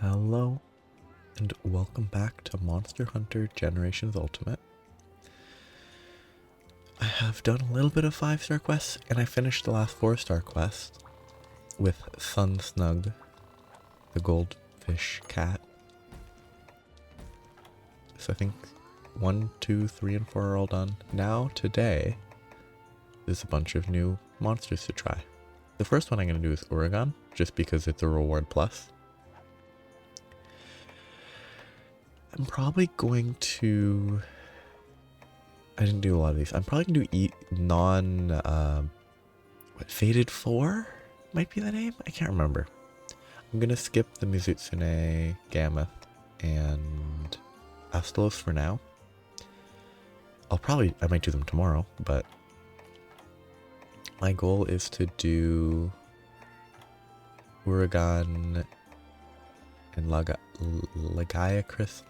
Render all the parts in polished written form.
Hello, and welcome back to Monster Hunter Generations Ultimate. I have done a little bit of 5-star quests, and I finished the last 4-star quest with Sun Snug, the goldfish cat. So I think 1, 2, 3, and 4 are all done. Now, today, there's a bunch of new monsters to try. The first one I'm going to do is Uragaan, just because it's a reward plus. I'm probably going to... I didn't do a lot of these. I'm probably going to eat Faded 4? Might be the name? I can't remember. I'm going to skip the Mizutsune, Gameth, and Astalos for now. I might do them tomorrow, but my goal is to do Uragaan and Lagiacrus.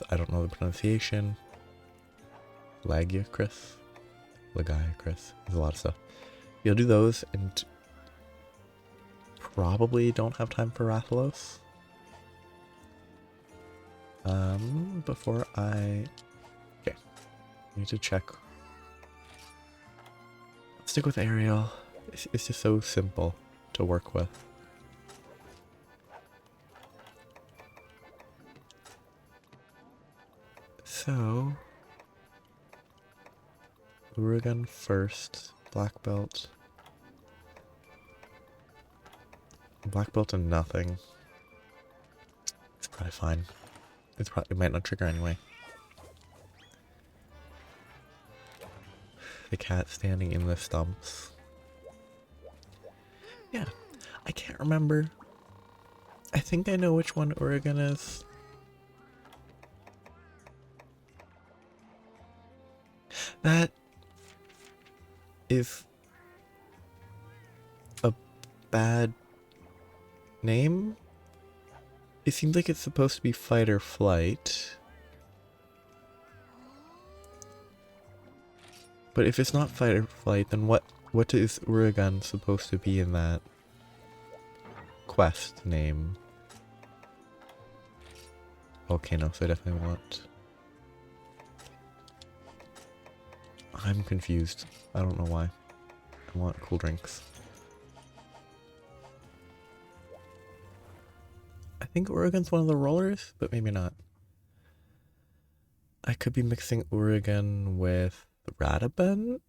I don't know the pronunciation. Lagiacrus. There's a lot of stuff. You'll do those and probably don't have time for Rathalos. Before I... Okay. I need to check. Let's stick with Ariel. It's just so simple to work with. So... Uragaan first. Black belt. Black belt and nothing. It's probably fine. It might not trigger anyway. The cat standing in the stumps. Yeah, I can't remember. I think I know which one Uragaan is. That is a bad name. It seems like it's supposed to be fight or flight. But if it's not fight or flight, then what is Uragaan supposed to be in that quest name? Volcano, so I definitely want... I'm confused. I don't know why. I want cool drinks. I think Uragaan's one of the rollers, but maybe not. I could be mixing Uragaan with Uragaan?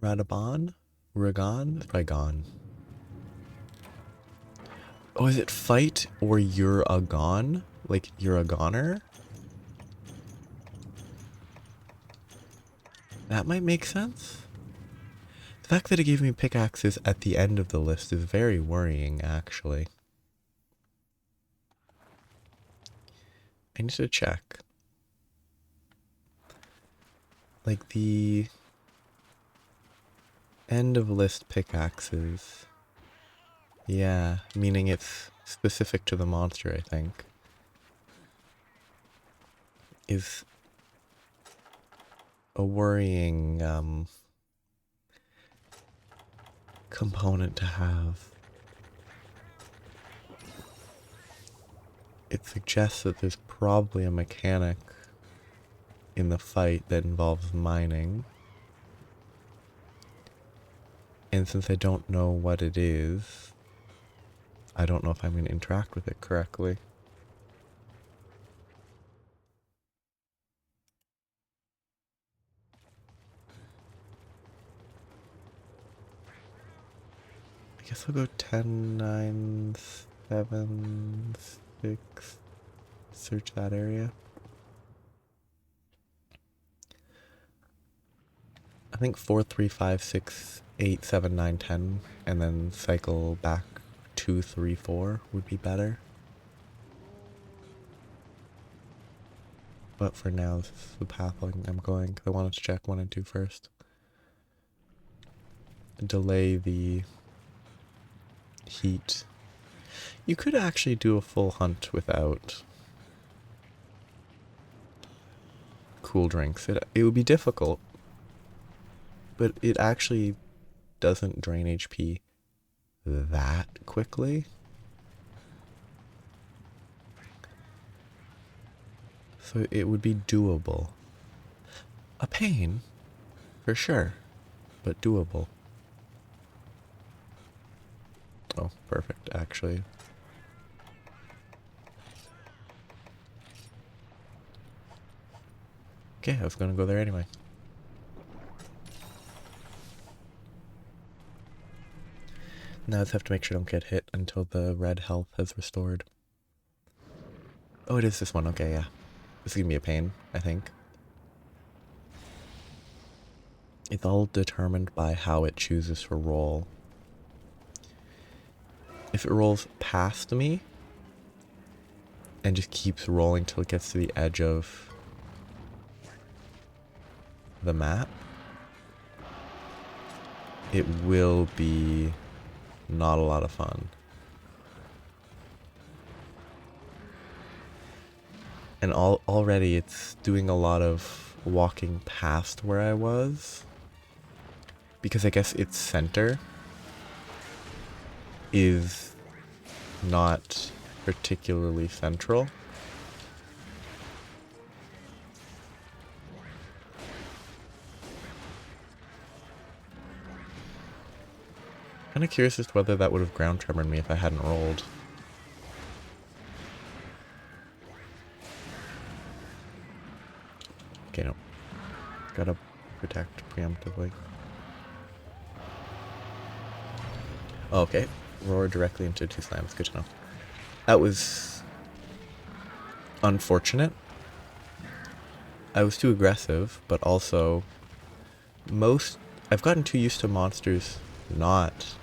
Uragaan? It's probably gone. Oh, is it fight or Uragaan? Like Uragaaner? That might make sense. The fact that it gave me pickaxes at the end of the list is very worrying, actually. I need to check. Like the end of list pickaxes. Yeah, meaning it's specific to the monster, I think. Is a worrying component to have. It suggests that there's probably a mechanic in the fight that involves mining. And since I don't know what it is, I don't know if I'm going to interact with it correctly. I guess I'll go 10, 9, 7, 6. Search that area. I think 4, 3, 5, 6, 8, 7, 9, 10, and then cycle back 2, 3, 4 would be better. But for now, this is the path I'm going, because I wanted to check 1 and 2 first. Delay the heat. You could actually do a full hunt without cool drinks. It would be difficult, but it actually doesn't drain HP that quickly. So it would be doable. A pain, for sure, but doable. Oh, perfect, actually. Okay, I was gonna go there anyway. Now I just have to make sure I don't get hit until the red health has restored. Oh, it is this one. Okay, yeah. This is gonna be a pain, I think. It's all determined by how it chooses to roll. If it rolls past me and just keeps rolling till it gets to the edge of the map, it will be not a lot of fun. And already it's doing a lot of walking past where I was, because I guess its center is not particularly central. Kind of curious as to whether that would have ground tremored me if I hadn't rolled. Okay, no. Gotta protect preemptively. Oh, okay. Roar directly into 2 slams. Good to know. That was unfortunate. I was too aggressive, but also I've gotten too used to monsters not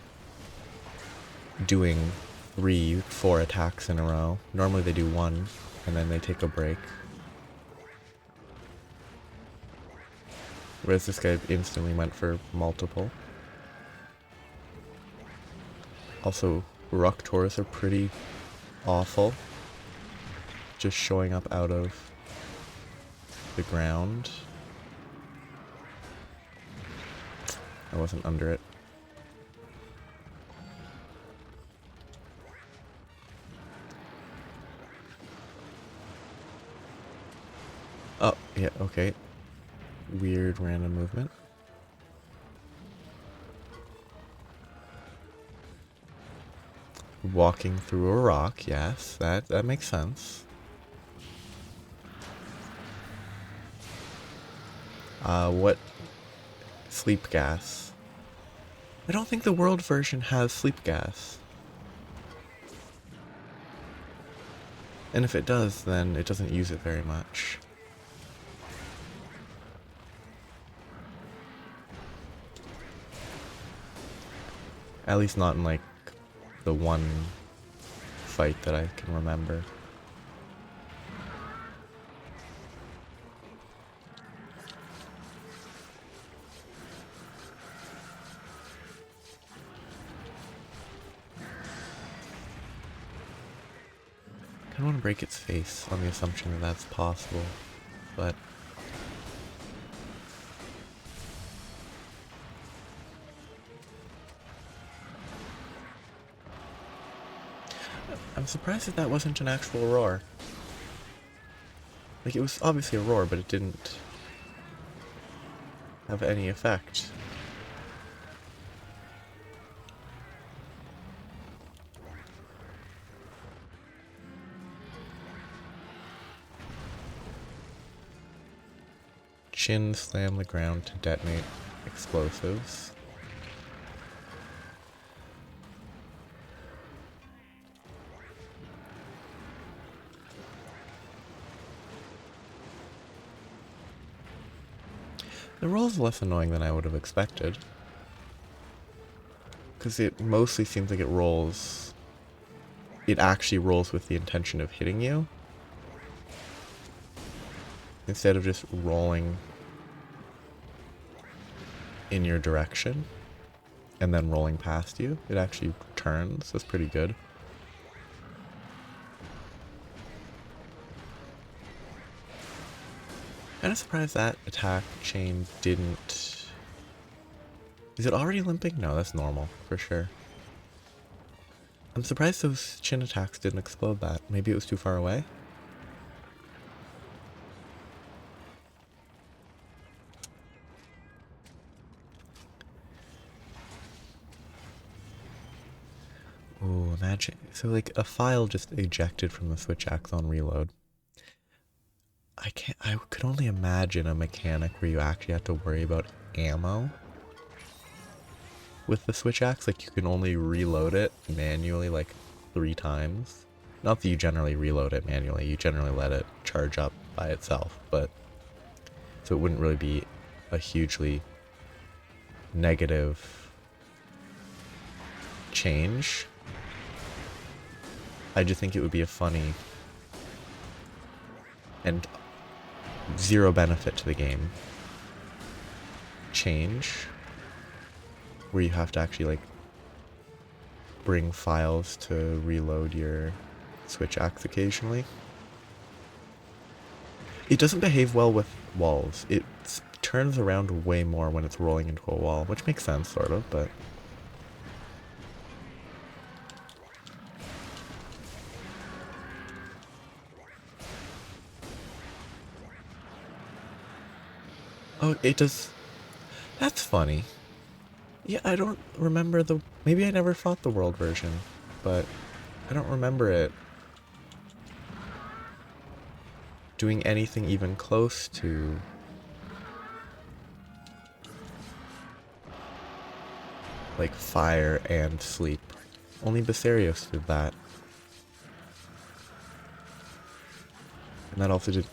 doing 3, 4 attacks in a row. Normally they do 1, and then they take a break. Whereas this guy instantly went for multiple. Also, Uragaan are pretty awful. Just showing up out of the ground. I wasn't under it. Oh, yeah, okay. Weird random movement. Walking through a rock, yes, that makes sense. What? Sleep gas. I don't think the world version has sleep gas. And if it does, then it doesn't use it very much. At least not in, like, the one fight that I can remember. I kind of want to break its face on the assumption that that's possible, but I'm surprised that that wasn't an actual roar. Like, it was obviously a roar, but it didn't have any effect. Chin slam the ground to detonate explosives. The roll's less annoying than I would have expected, because it mostly seems like it actually rolls with the intention of hitting you, instead of just rolling in your direction and then rolling past you. It actually turns. That's pretty good. Kind of surprised that attack chain didn't... Is it already limping? No, that's normal, for sure. I'm surprised those chin attacks didn't explode that. Maybe it was too far away? imagine, so like a file just ejected from the switch axe on reload. I could only imagine a mechanic where you actually have to worry about ammo with the switch axe. Like you can only reload it manually like 3 times. Not that you generally reload it manually, you generally let it charge up by itself, but so it wouldn't really be a hugely negative change. I just think it would be a funny and zero benefit to the game change where you have to actually like bring files to reload your switch axe occasionally. It doesn't behave well with walls. It turns around way more when it's rolling into a wall, which makes sense sort of, but oh, it does. That's funny. Yeah, I don't remember the... Maybe I never fought the world version, but I don't remember it doing anything even close to... like fire and sleep. Only Basarios did that. And that also did...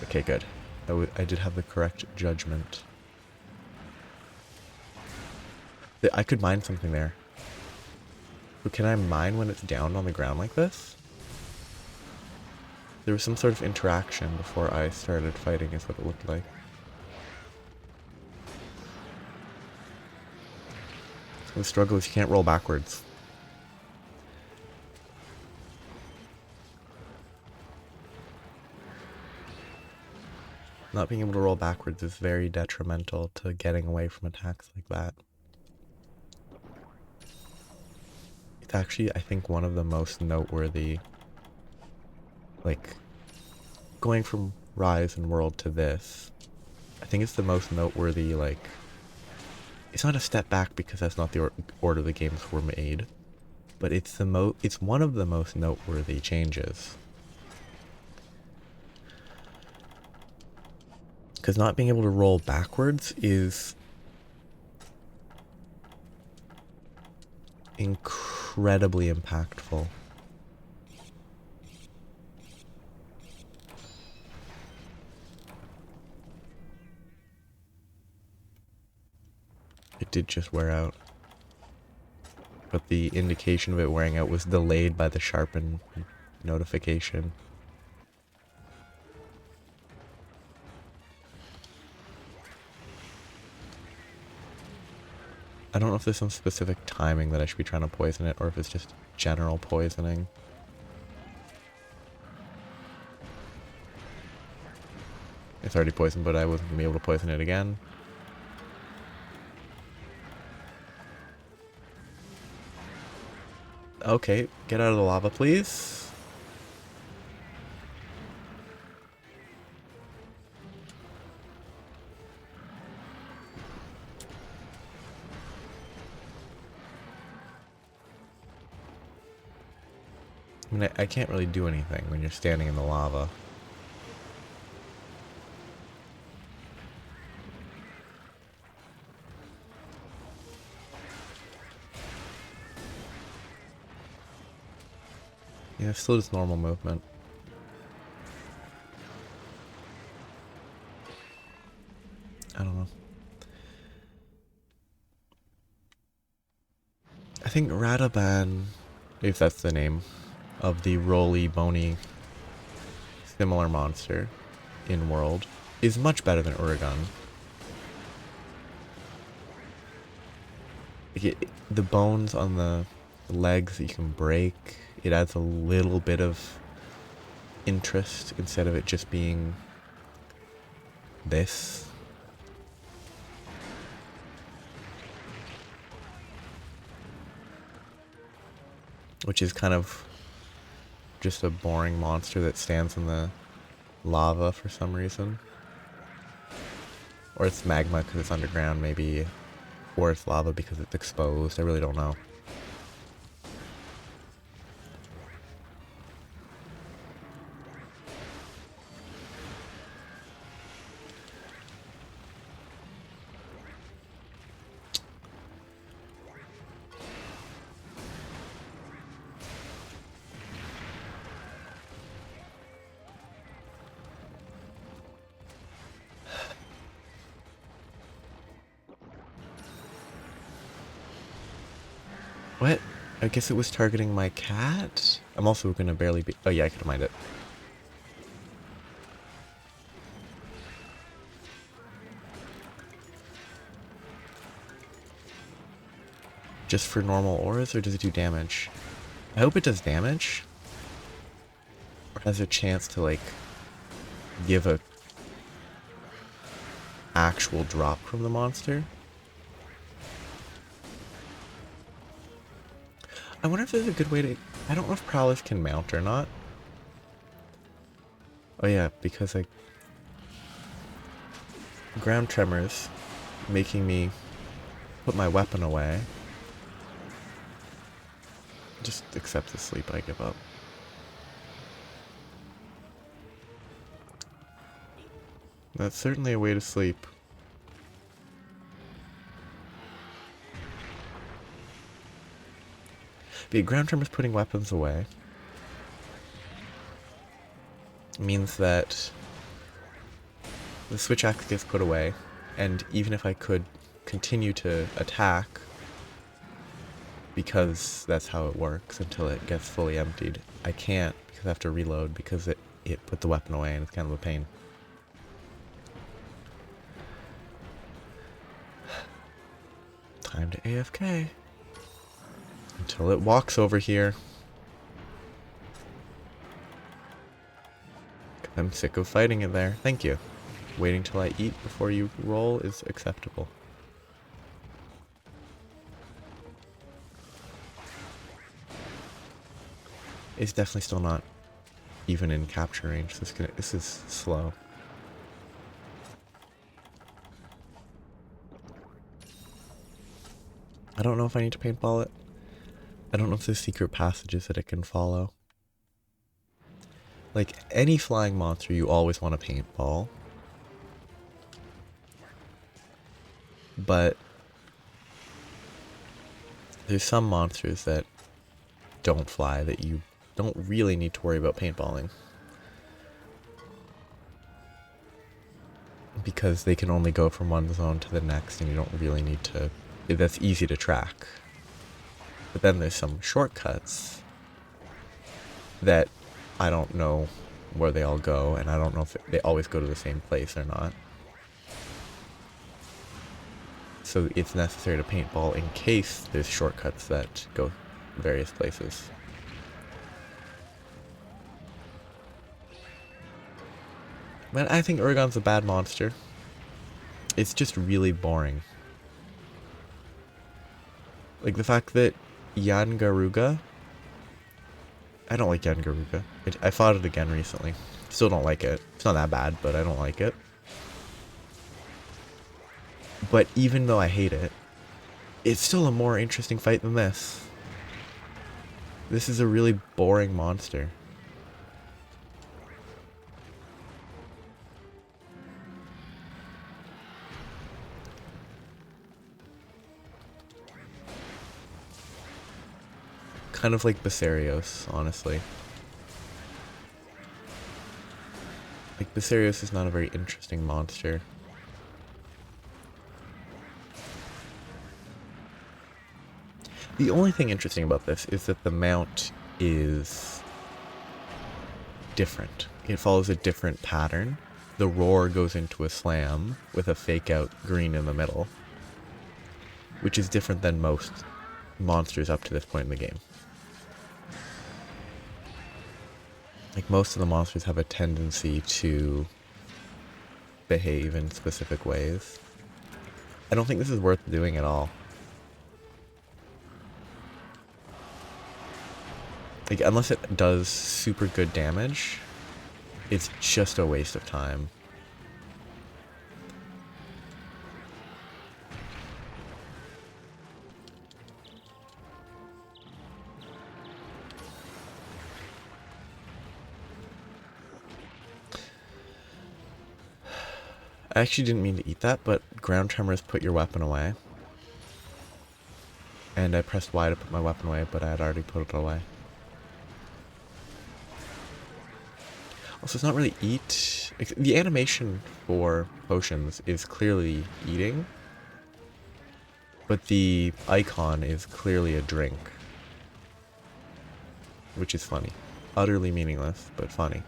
okay, good. I did have the correct judgment. I could mine something there. But can I mine when it's down on the ground like this? There was some sort of interaction before I started fighting is what it looked like. The struggle is you can't roll backwards. Not being able to roll backwards is very detrimental to getting away from attacks like that. It's actually, I think, one of the most noteworthy, like, going from Rise and World to this, I think it's the most noteworthy, like, it's not a step back because that's not the order the games were made, but it's one of the most noteworthy changes. Because not being able to roll backwards is incredibly impactful. It did just wear out. But the indication of it wearing out was delayed by the sharpen notification. I don't know if there's some specific timing that I should be trying to poison it, or if it's just general poisoning. It's already poisoned, but I wasn't going to be able to poison it again. Okay, get out of the lava, please. I mean, I can't really do anything when you're standing in the lava. Yeah, still just normal movement. I don't know. I think Radaban, if that's the name, of the roly, bony, similar monster in world, is much better than Uragaan. The bones on the legs that you can break, it adds a little bit of interest instead of it just being this. Which is kind of just a boring monster that stands in the lava for some reason. Or it's magma because it's underground maybe, or it's lava because it's exposed, I really don't know. What? I guess it was targeting my cat? I'm also gonna barely be... Oh yeah, I could've mined it. Just for normal auras, or does it do damage? I hope it does damage. Or has a chance to, like, give a actual drop from the monster. I wonder if there's a good way to... I don't know if Prowlers can mount or not. Oh yeah, because I... Ground tremors making me put my weapon away. Just accept the sleep, I give up. That's certainly a way to sleep. The ground tremors putting weapons away means that the switch axe gets put away, and even if I could continue to attack, because that's how it works until it gets fully emptied, I can't because I have to reload because it put the weapon away and it's kind of a pain. Time to AFK. Until it walks over here. I'm sick of fighting it there. Thank you. Waiting till I eat before you roll is acceptable. It's definitely still not even in capture range. This is slow. I don't know if I need to paintball it. I don't know if there's secret passages that it can follow. Like, any flying monster you always want to paintball. But there's some monsters that don't fly that you don't really need to worry about paintballing. Because they can only go from one zone to the next and you don't really need to... That's easy to track. But then there's some shortcuts that I don't know where they all go, and I don't know if they always go to the same place or not. So it's necessary to paintball in case there's shortcuts that go various places. But I think Uragan's a bad monster. It's just really boring. Like the fact that Yangaruga... I don't like Yangaruga. I fought it again recently. Still don't like it. It's not that bad, but I don't like it. But even though I hate it, it's still a more interesting fight than this. This is a really boring monster. Kind of like Basarios, honestly. Like, Basarios is not a very interesting monster. The only thing interesting about this is that the mount is different. It follows a different pattern. The roar goes into a slam with a fake out green in the middle, which is different than most monsters up to this point in the game. Like, most of the monsters have a tendency to behave in specific ways. I don't think this is worth doing at all. Like, unless it does super good damage, it's just a waste of time. I actually didn't mean to eat that, but ground tremors put your weapon away. And I pressed Y to put my weapon away, but I had already put it away. Also, it's not really eat. The animation for potions is clearly eating. But the icon is clearly a drink. Which is funny. Utterly meaningless, but funny.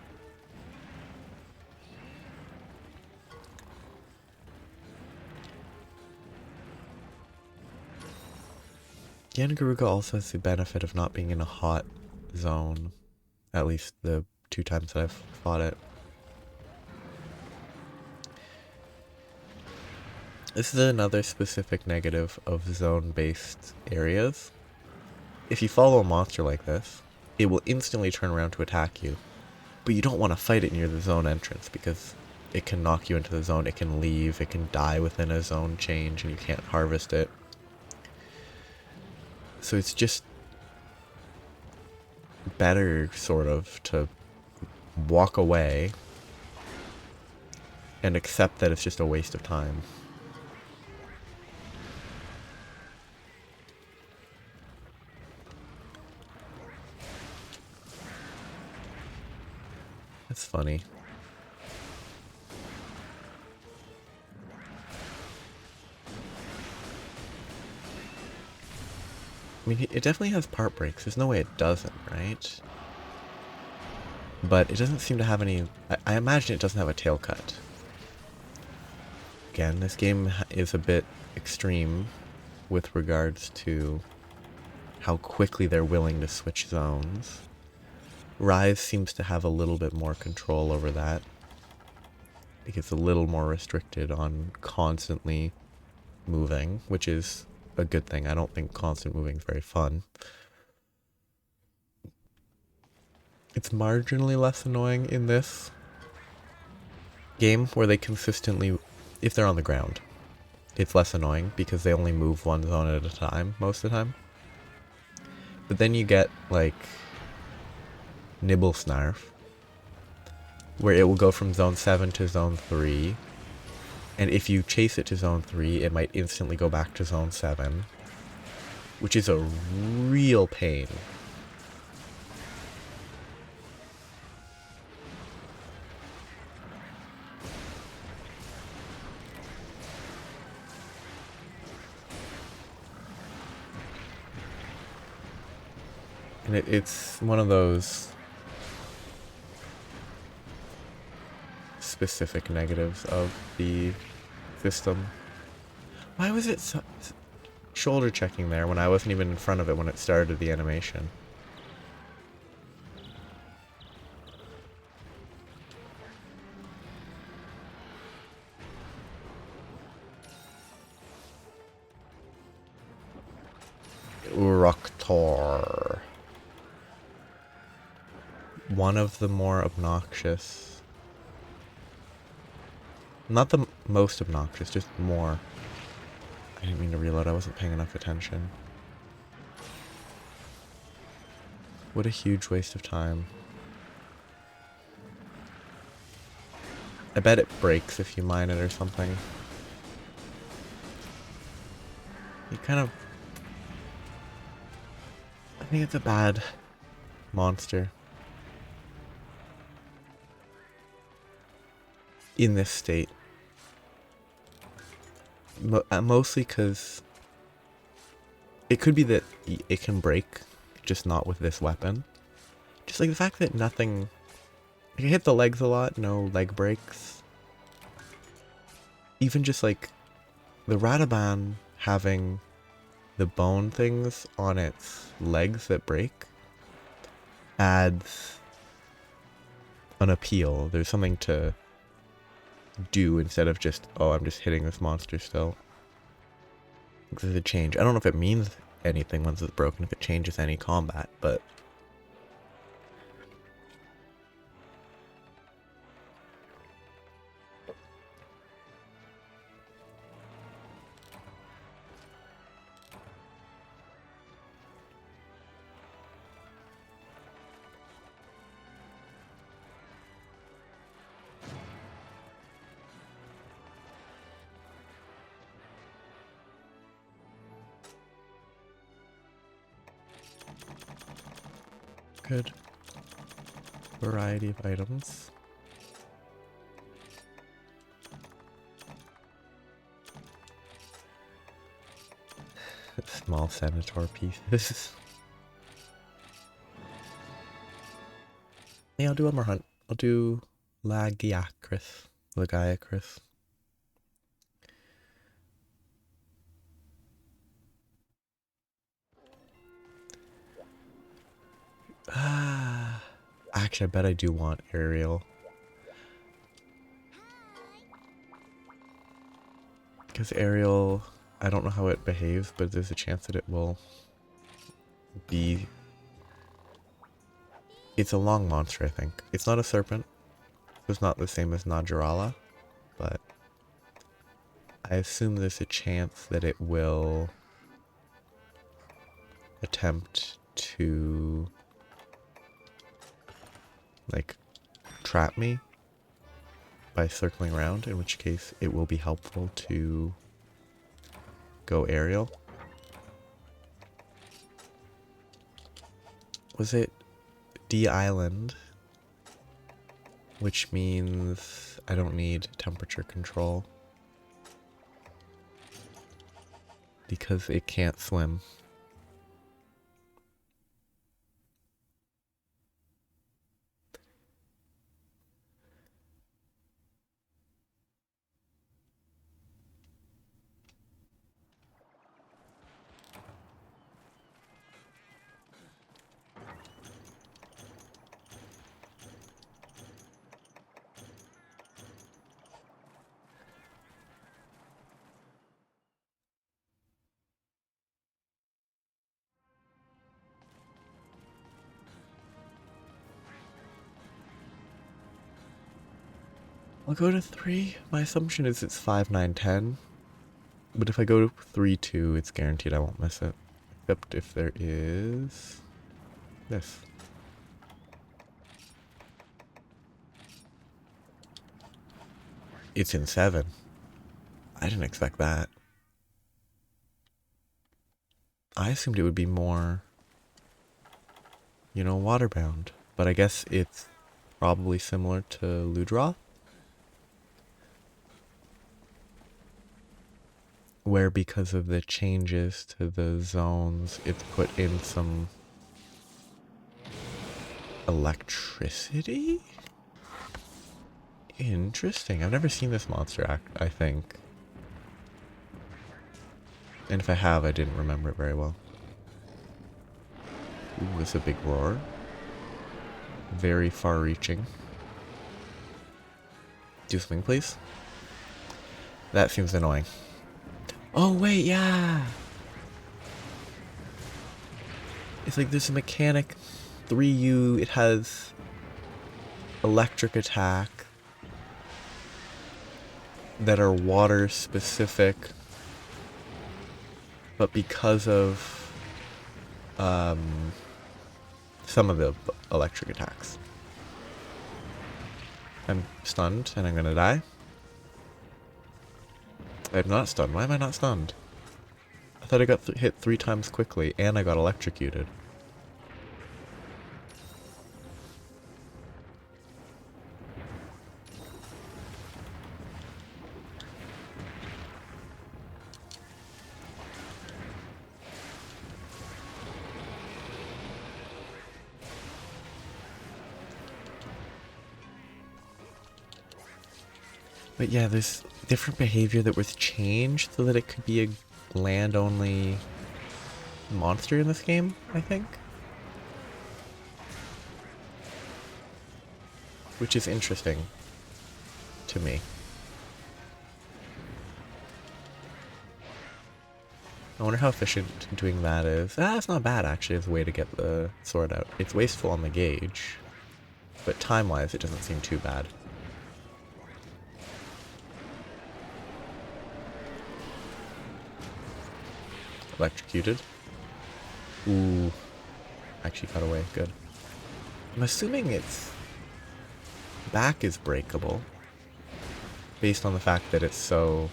Uragaan also has the benefit of not being in a hot zone. At least the 2 times that I've fought it. This is another specific negative of zone-based areas. If you follow a monster like this, it will instantly turn around to attack you. But you don't want to fight it near the zone entrance because it can knock you into the zone, it can leave, it can die within a zone change, and you can't harvest it. So it's just better, sort of, to walk away and accept that it's just a waste of time. That's funny. I mean, it definitely has part breaks. There's no way it doesn't, right? But it doesn't seem to have any... I imagine it doesn't have a tail cut. Again, this game is a bit extreme with regards to how quickly they're willing to switch zones. Rise seems to have a little bit more control over that. It gets a little more restricted on constantly moving, which is a good thing. I don't think constant moving is very fun. It's marginally less annoying in this game where they consistently, if they're on the ground, it's less annoying because they only move one zone at a time most of the time. But then you get like Nibble Snarf, where it will go from zone 7 to zone 3, and if you chase it to zone 3, it might instantly go back to zone 7, which is a real pain. And it's one of those specific negatives of the system. Why was it shoulder checking there when I wasn't even in front of it when it started the animation? Uragaan. One of the more obnoxious. Not the most obnoxious, just more. I didn't mean to reload, I wasn't paying enough attention. What a huge waste of time. I bet it breaks if you mine it or something. You kind of... I think it's a bad monster. In this state. Mostly because it could be that it can break, just not with this weapon. Just like the fact that nothing... I can hit the legs a lot, no leg breaks. Even just like the Uragaan having the bone things on its legs that break adds an appeal. There's something to do instead of just, oh, I'm just hitting this monster still. There's a change. I don't know if it means anything once it's broken, if it changes any combat, but good variety of items. small senator pieces. Yeah, I'll do one more hunt. I'll do Lagiacrus. Lagiacrus. Actually, I bet I do want aerial. Because aerial, I don't know how it behaves, but there's a chance that it will be... It's a long monster, I think. It's not a serpent. It's not the same as Najarala, but I assume there's a chance that it will attempt to, like, trap me by circling around, in which case it will be helpful to go aerial. Was it D-Island? Which means I don't need temperature control because it can't swim. I'll go to 3. My assumption is it's 5, 9, 10. But if I go to 3, 2, it's guaranteed I won't miss it. Except if there is this. It's in 7. I didn't expect that. I assumed it would be more, you know, waterbound. But I guess it's probably similar to Ludra, where because of the changes to the zones, it's put in some electricity? Interesting. I've never seen this monster act, I think. And if I have, I didn't remember it very well. Ooh, it's a big roar. Very far-reaching. Do swing, please. That seems annoying. Oh, wait, yeah! It's like there's a mechanic. 3U, it has electric attack that are water specific, but because of some of the electric attacks. I'm stunned and I'm gonna die. I'm not stunned. Why am I not stunned? I thought I got hit 3 times quickly and I got electrocuted. But yeah, there's different behavior that was changed so that it could be a land-only monster in this game, I think. Which is interesting to me. I wonder how efficient doing that is. It's not bad actually as a way to get the sword out. It's wasteful on the gauge, but time-wise it doesn't seem too bad. Electrocuted. Ooh. Actually got away. Good. I'm assuming its back is breakable. Based on the fact that it's so...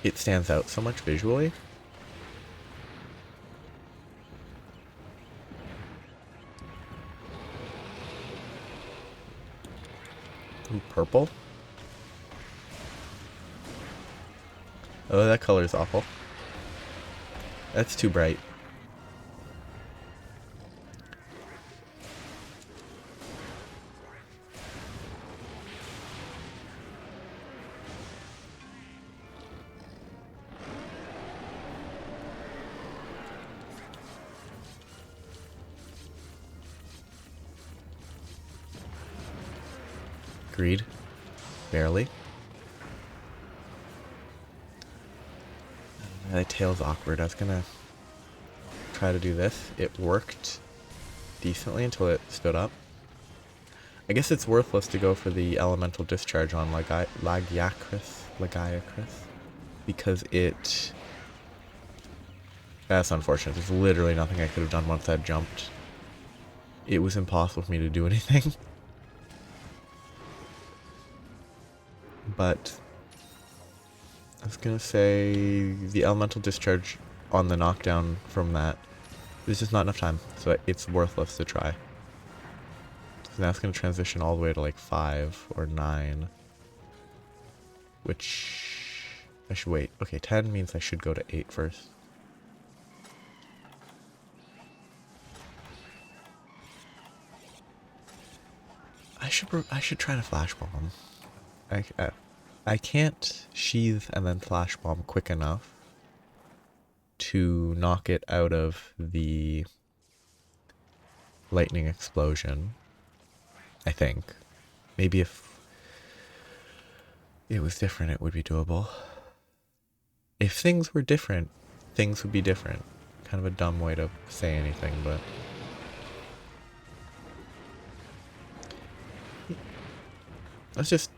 It stands out so much visually. Ooh, purple. Oh, that color is awful. That's too bright. Agreed. Barely. That tail's awkward. I was gonna try to do this. It worked decently until it stood up. I guess it's worthless to go for the elemental discharge on Lagiacrus, because it... That's unfortunate. There's literally nothing I could have done once that jumped. It was impossible for me to do anything. But I was gonna say the elemental discharge on the knockdown from that, there's just not enough time, so it's worthless to try. So now it's gonna transition all the way to like 5 or 9, which I should wait. Okay, 10 means I should go to 8 first. I should try to flash bomb. I can't sheath and then flash bomb quick enough to knock it out of the lightning explosion. I think. Maybe if it was different, it would be doable. If things were different, things would be different. Kind of a dumb way to say anything, but... Let's just...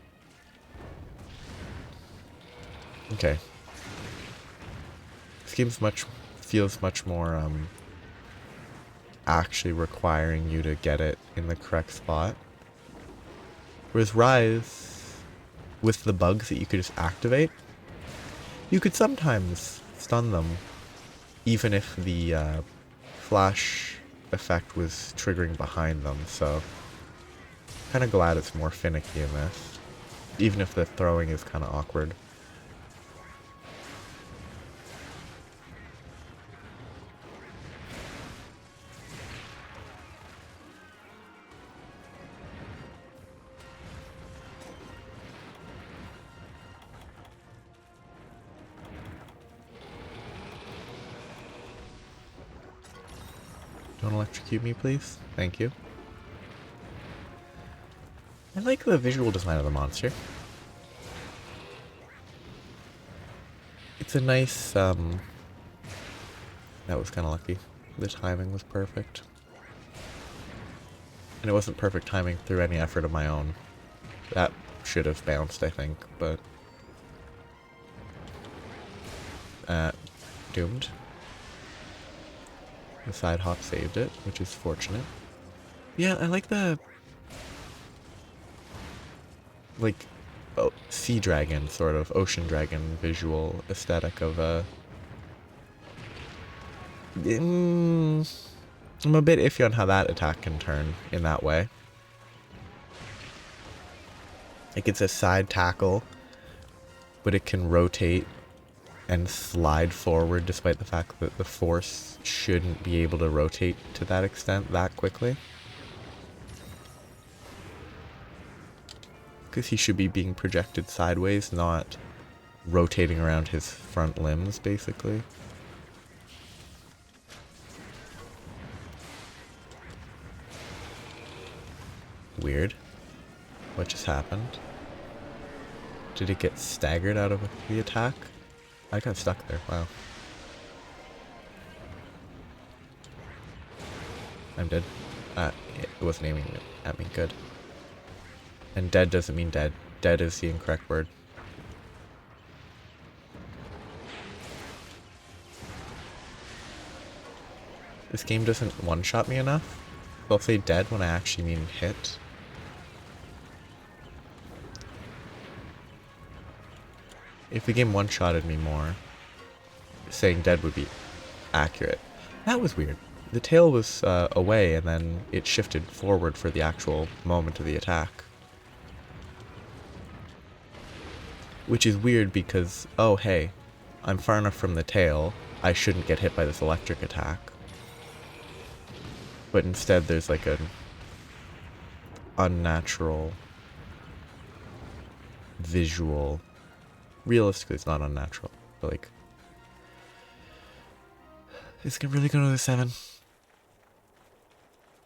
Okay. This game feels much more, actually requiring you to get it in the correct spot. Whereas Rise, with the bugs that you could just activate, you could sometimes stun them, even if the flash effect was triggering behind them, so... Kind of glad it's more finicky in this, even if the throwing is kind of awkward. Don't electrocute me, please. Thank you. I like the visual design of the monster. It's a nice, that was kind of lucky. The timing was perfect. And it wasn't perfect timing through any effort of my own. That should have bounced, I think, but... doomed. The side hop saved it, which is fortunate. Yeah, I like the... like, sea dragon, sort of, ocean dragon visual aesthetic of I'm a bit iffy on how that attack can turn in that way. Like, it's a side tackle, but it can rotate and slide forward despite the fact that the force shouldn't be able to rotate to that extent that quickly. Because he should be being projected sideways, not rotating around his front limbs, basically. Weird. What just happened? Did it get staggered out of the attack? I got stuck there, wow. I'm dead. It wasn't aiming at me, good. And dead doesn't mean dead. Dead is the incorrect word. This game doesn't one-shot me enough. I'll say dead when I actually mean hit. If the game one-shotted me more, saying dead would be accurate. That was weird. The tail was away and then it shifted forward for the actual moment of the attack. Which is weird because, oh hey, I'm far enough from the tail, I shouldn't get hit by this electric attack. But instead there's like an unnatural visual. Realistically, it's not unnatural, but like, is it really going to the 7?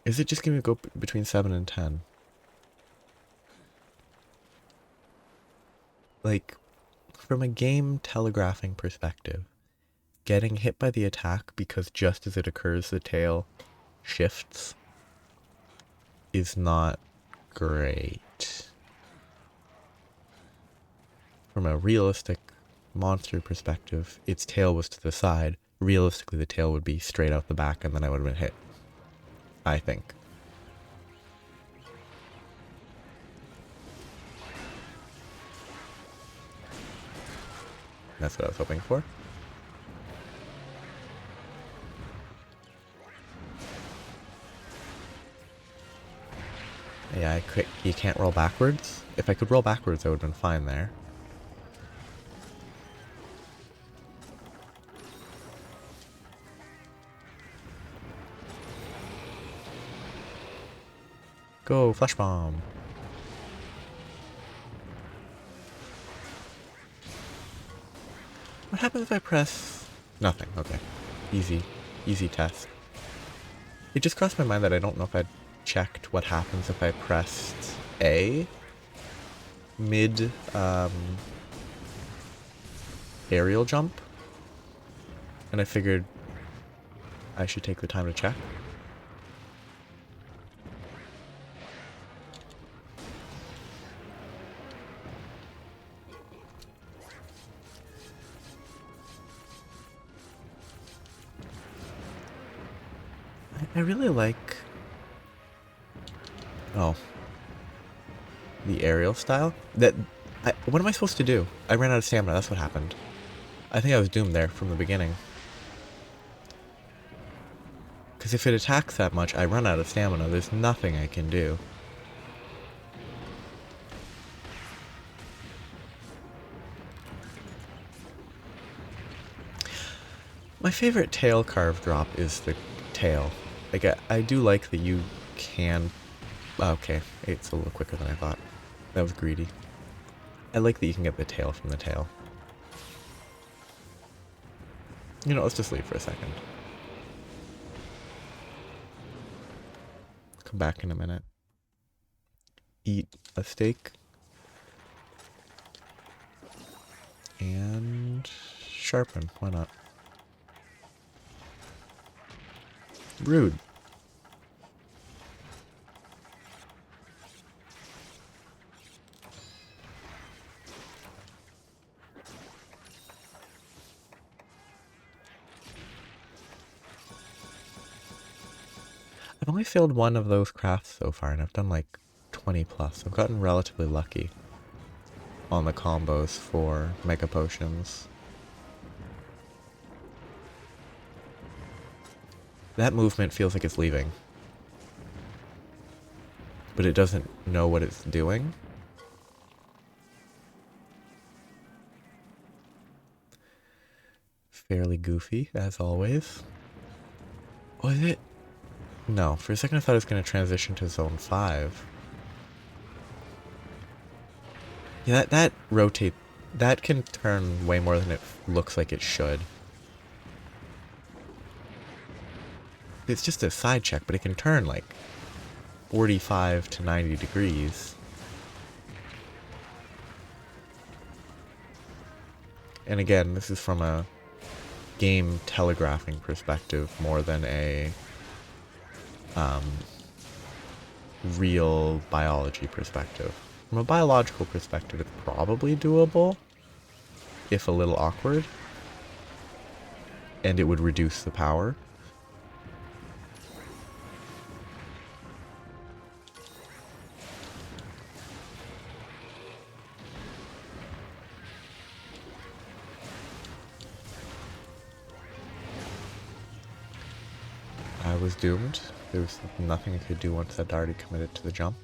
Is it just going to go between 7 and 10? Like, from a game telegraphing perspective, getting hit by the attack because just as it occurs the tail shifts is not great. From a realistic monster perspective, its tail was to the side. Realistically, the tail would be straight out the back and then I would have been hit. I think. That's what I was hoping for. Yeah, you can't roll backwards. If I could roll backwards, I would have been fine there. Go, flash bomb. What happens if I press... Nothing, okay. Easy test. It just crossed my mind that I don't know if I'd checked what happens if I pressed A mid aerial jump. And I figured I should take the time to check. I really like... Oh. The aerial style? What am I supposed to do? I ran out of stamina, that's what happened. I think I was doomed there from the beginning. Because if it attacks that much, I run out of stamina. There's nothing I can do. My favorite tail carve drop is the tail. Like, I do like that you can... Okay, it's a little quicker than I thought. That was greedy. I like that you can get the tail from the tail. You know, let's just leave for a second. Come back in a minute. Eat a steak. And sharpen, why not? Rude. I've only failed one of those crafts so far, and I've done like 20 plus. I've gotten relatively lucky on the combos for Mega Potions. That movement feels like it's leaving, but it doesn't know what it's doing. Fairly goofy, as always. Was it? No, for a second I thought it was going to transition to Zone 5. Yeah, that rotate, that can turn way more than it looks like it should. It's just a side check, but it can turn like 45 to 90 degrees. And again, this is from a game telegraphing perspective more than a real biology perspective. From a biological perspective, it's probably doable, if a little awkward, and it would reduce the power. I was doomed. There was nothing I could do once I'd already committed to the jump.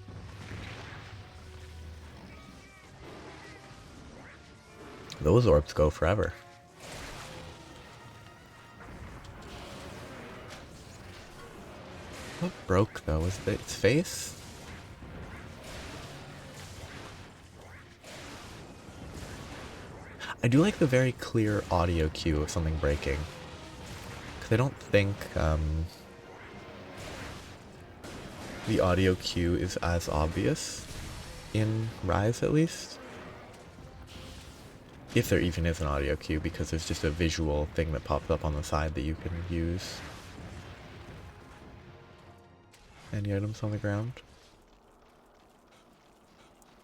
Those orbs go forever. What broke though? Was it its face? I do like the very clear audio cue of something breaking. Because I don't think the audio cue is as obvious in Rise, at least. If there even is an audio cue, because there's just a visual thing that pops up on the side that you can use. Any items on the ground?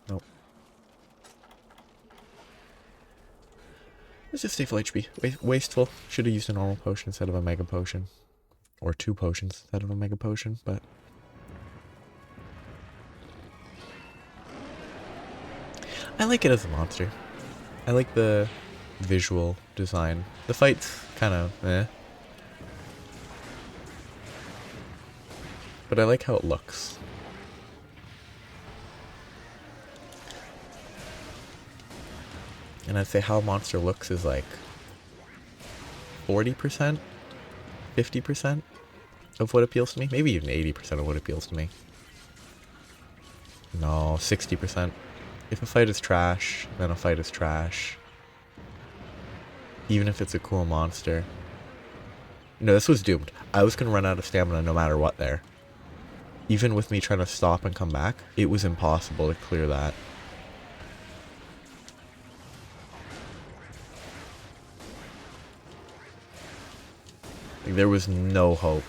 Nope. Let's just stay full HP. Wasteful. Should have used a normal potion instead of a mega potion. Or 2 potions instead of a mega potion, but... I like it as a monster. I like the visual design. The fight's kind of eh. But I like how it looks. And I'd say how a monster looks is like 40%, 50% of what appeals to me. Maybe even 80% of what appeals to me. No, 60%. If a fight is trash, then a fight is trash. Even if it's a cool monster. No, this was doomed. I was going to run out of stamina no matter what there. Even with me trying to stop and come back, it was impossible to clear that. Like, there was no hope.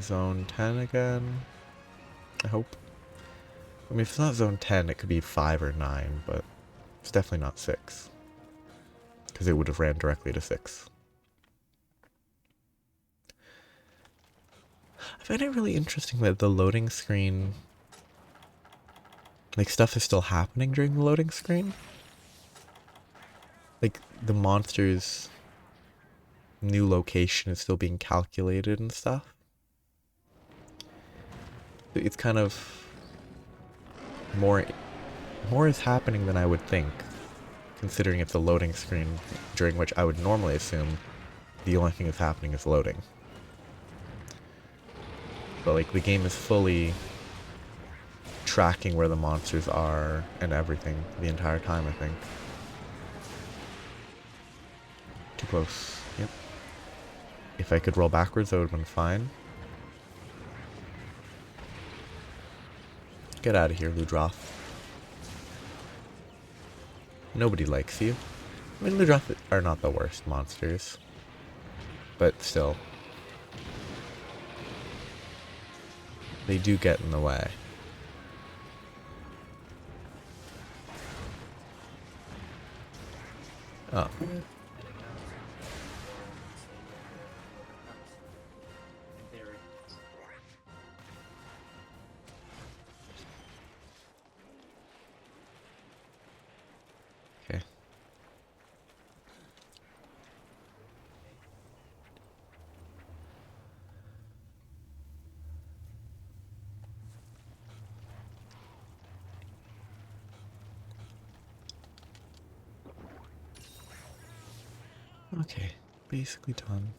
Zone 10 again. I hope. I mean, if it's not zone 10, it could be 5 or 9, but it's definitely not 6. Because it would have ran directly to 6. I find it really interesting that the loading screen... Like, stuff is still happening during the loading screen. Like, the monster's new location is still being calculated and stuff. It's kind of... More is happening than I would think, considering it's a loading screen during which I would normally assume the only thing that's happening is loading. But like, the game is fully tracking where the monsters are and everything the entire time, I think. Too close. Yep. If I could roll backwards, that would have been fine. Get out of here, Ludroth. Nobody likes you. I mean, Ludroth are not the worst monsters. But still. They do get in the way. Oh. Okay. Okay, basically done.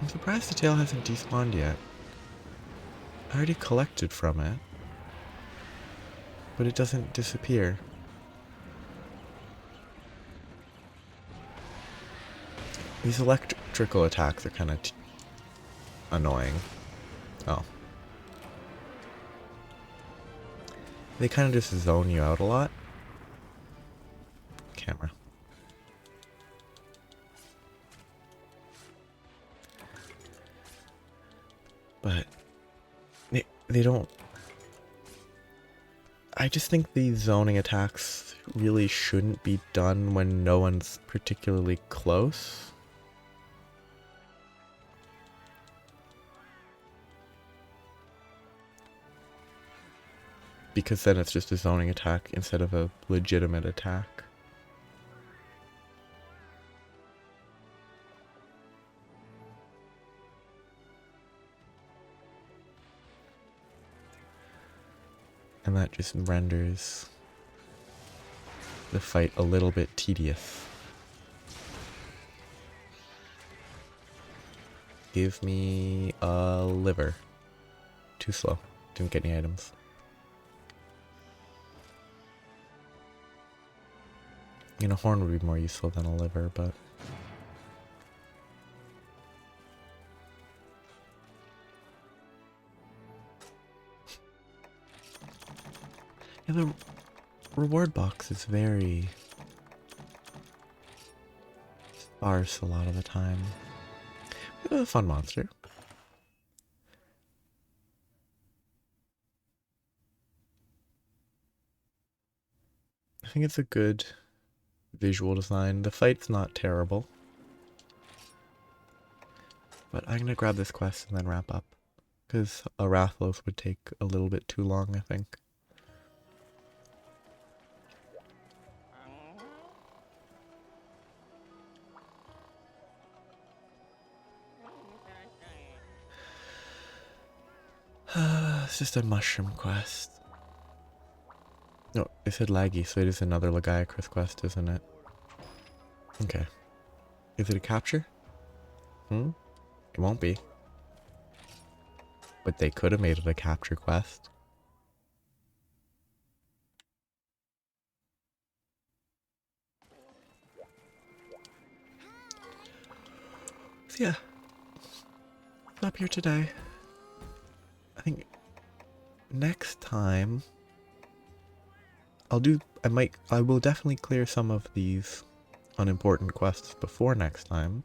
I'm surprised the tail hasn't despawned yet. I already collected from it, but it doesn't disappear. These electrical attacks are kind of annoying. Oh. They kind of just zone you out a lot. Camera. But they don't... I just think the zoning attacks really shouldn't be done when no one's particularly close. Because then it's just a zoning attack instead of a legitimate attack. And that just renders the fight a little bit tedious. Give me a liver. Too slow. Didn't get any items. You know, horn would be more useful than a liver, but... yeah, the reward box is very sparse a lot of the time. It was a fun monster. I think it's a good visual design. The fight's not terrible. But I'm gonna grab this quest and then wrap up. Because a Rathalos would take a little bit too long, I think. It's just a mushroom quest. No, it said laggy, so it is another Lagiacrus quest, isn't it? Okay. Is it a capture? It won't be. But they could have made it a capture quest. So yeah. Up here today. I think next time I will definitely clear some of these unimportant quests before next time.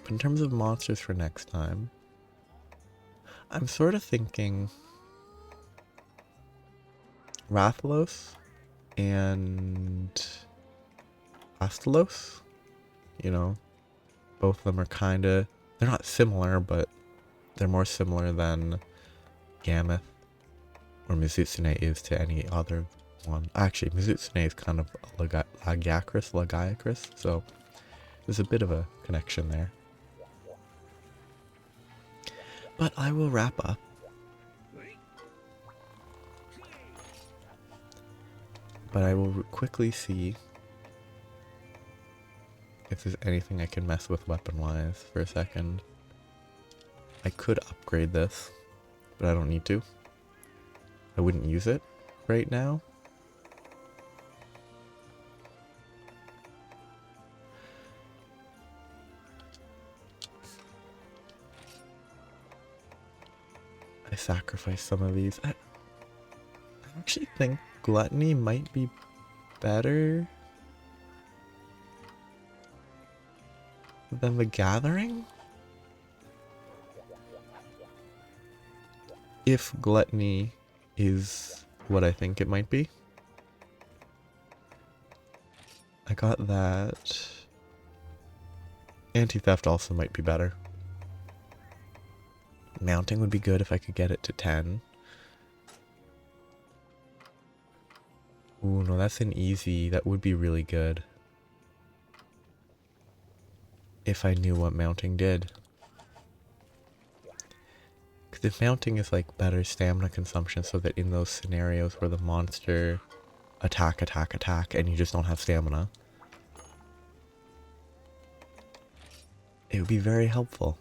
But in terms of monsters for next time, I'm sort of thinking Rathalos and Astalos. You know, both of them are kinda, they're not similar, but they're more similar than Gameth or Mizutsune is to any other one. Actually, Mizutsune is kind of Lagiacrus, so there's a bit of a connection there. But I will wrap up. But I will quickly see if there's anything I can mess with weapon-wise for a second. I could upgrade this, but I don't need to. I wouldn't use it right now. I sacrificed some of these. I actually think Gluttony might be better than the Gathering? If Gluttony is what I think it might be. I got that. Anti-theft also might be better. Mounting would be good if I could get it to 10. Ooh, no, that's an easy. That would be really good. If I knew what mounting did. Because if mounting is like better stamina consumption so that in those scenarios where the monster attack and you just don't have stamina, it would be very helpful.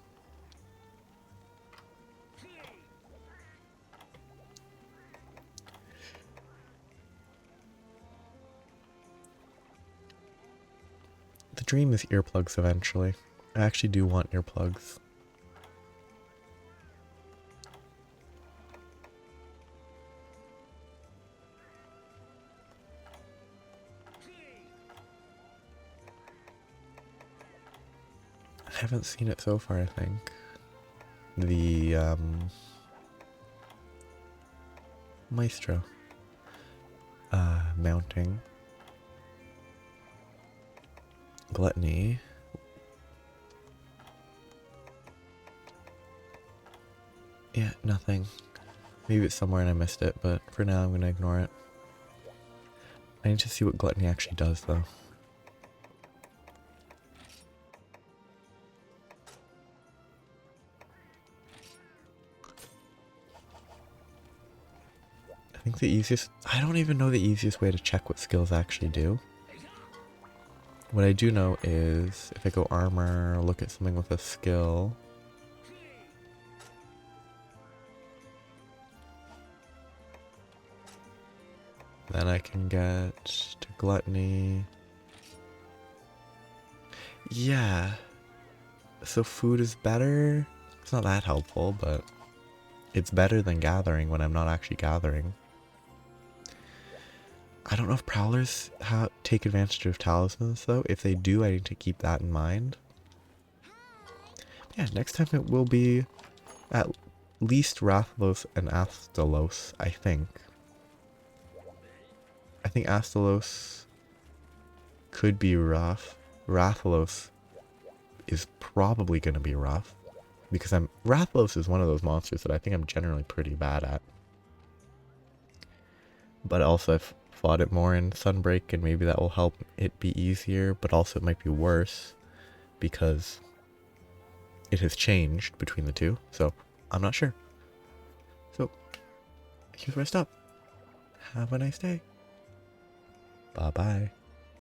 The dream is earplugs eventually. I actually do want earplugs. I haven't seen it so far, I think. The, Maestro. Mounting. Gluttony. Yeah, nothing. Maybe it's somewhere and I missed it, but for now I'm gonna ignore it. I need to see what Gluttony actually does, though. think the easiest... I don't even know the easiest way to check what skills actually do. What I do know is if I go armor, look at something with a skill. Then I can get to gluttony. Yeah. So food is better. It's not that helpful, but it's better than gathering when I'm not actually gathering. I don't know if prowlers take advantage of talismans though. If they do, I need to keep that in mind. Yeah, next time it will be at least Rathalos and Astalos, I think. I think Astalos could be rough. Rathalos is probably going to be rough. Because Rathalos is one of those monsters that I think I'm generally pretty bad at. But also I've fought it more in Sunbreak and maybe that will help it be easier. But also it might be worse because it has changed between the two. So I'm not sure. So here's where I stop. Have a nice day. Bye bye.